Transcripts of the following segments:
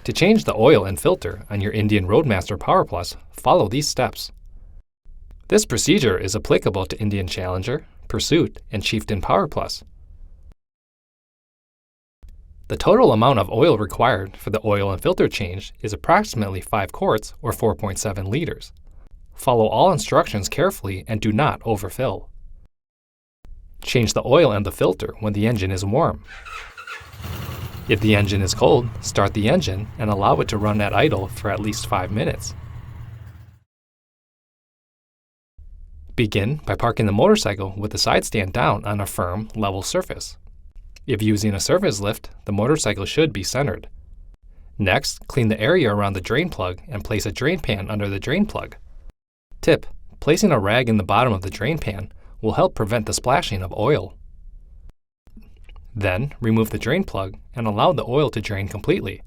To change the oil and filter on your Indian Roadmaster Power Plus, follow these steps. This procedure is applicable to Indian Challenger, Pursuit, and Chieftain Power Plus. The total amount of oil required for the oil and filter change is approximately 5 quarts or 4.7 liters. Follow all instructions carefully and do not overfill. Change the oil and the filter when the engine is warm. If the engine is cold, start the engine and allow it to run at idle for at least 5 minutes. Begin by parking the motorcycle with the side stand down on a firm, level surface. If using a surface lift, the motorcycle should be centered. Next, clean the area around the drain plug and place a drain pan under the drain plug. Tip: placing a rag in the bottom of the drain pan will help prevent the splashing of oil. Then, remove the drain plug and allow the oil to drain completely.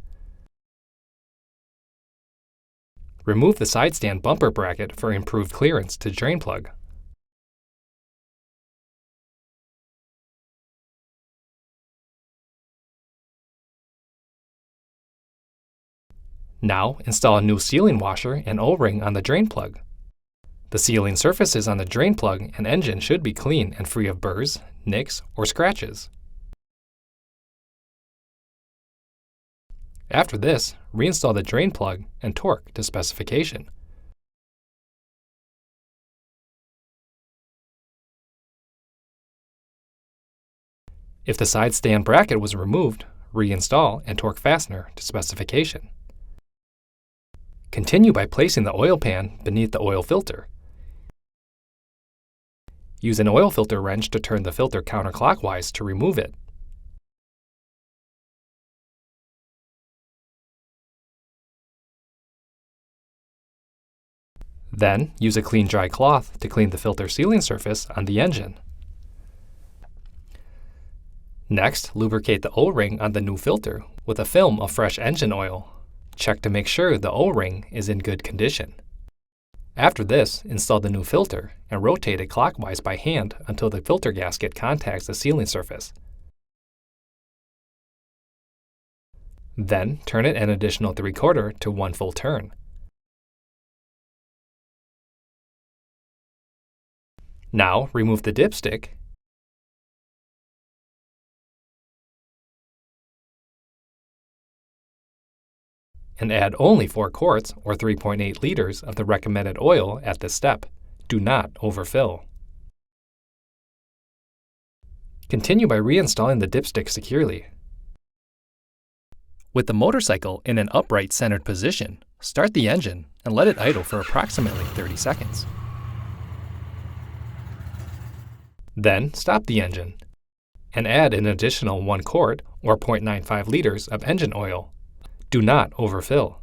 Remove the side stand bumper bracket for improved clearance to drain plug. Now, install a new sealing washer and O-ring on the drain plug. The sealing surfaces on the drain plug and engine should be clean and free of burrs, nicks, or scratches. After this, reinstall the drain plug and torque to specification. If the side stand bracket was removed, reinstall and torque fastener to specification. Continue by placing the oil pan beneath the oil filter. Use an oil filter wrench to turn the filter counterclockwise to remove it. Then, use a clean dry cloth to clean the filter sealing surface on the engine. Next, lubricate the O-ring on the new filter with a film of fresh engine oil. Check to make sure the O-ring is in good condition. After this, install the new filter and rotate it clockwise by hand until the filter gasket contacts the sealing surface. Then, turn it an additional 3/4 to 1 full turn. Now, remove the dipstick and add only 4 quarts or 3.8 liters of the recommended oil at this step. Do not overfill. Continue by reinstalling the dipstick securely. With the motorcycle in an upright centered position, start the engine and let it idle for approximately 30 seconds. Then stop the engine and add an additional 1 quart or 0.95 liters of engine oil. Do not overfill.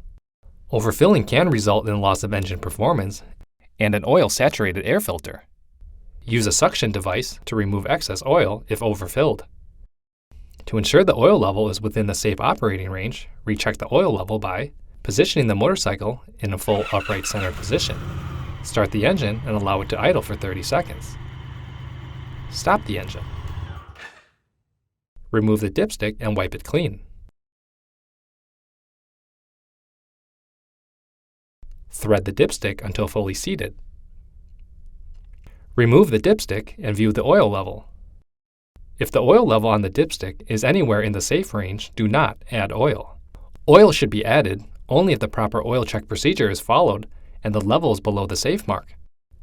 Overfilling can result in loss of engine performance and an oil-saturated air filter. Use a suction device to remove excess oil if overfilled. To ensure the oil level is within the safe operating range, recheck the oil level by positioning the motorcycle in a full upright center position. Start the engine and allow it to idle for 30 seconds. Stop the engine. Remove the dipstick and wipe it clean. Thread the dipstick until fully seated. Remove the dipstick and view the oil level. If the oil level on the dipstick is anywhere in the safe range, do not add oil. Oil should be added only if the proper oil check procedure is followed and the level is below the safe mark.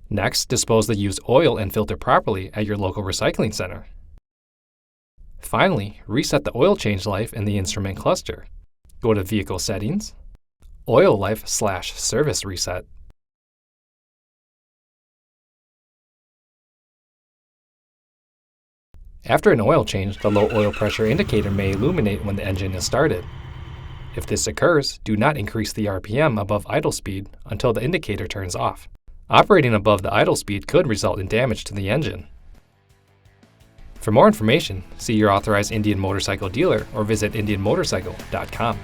Next, dispose the used oil and filter properly at your local recycling center. Finally, reset the oil change life in the instrument cluster. Go to Vehicle Settings, Oil Life/Service Reset. After an oil change, the low oil pressure indicator may illuminate when the engine is started. If this occurs, do not increase the RPM above idle speed until the indicator turns off. Operating above the idle speed could result in damage to the engine. For more information, see your authorized Indian Motorcycle dealer or visit indianmotorcycle.com.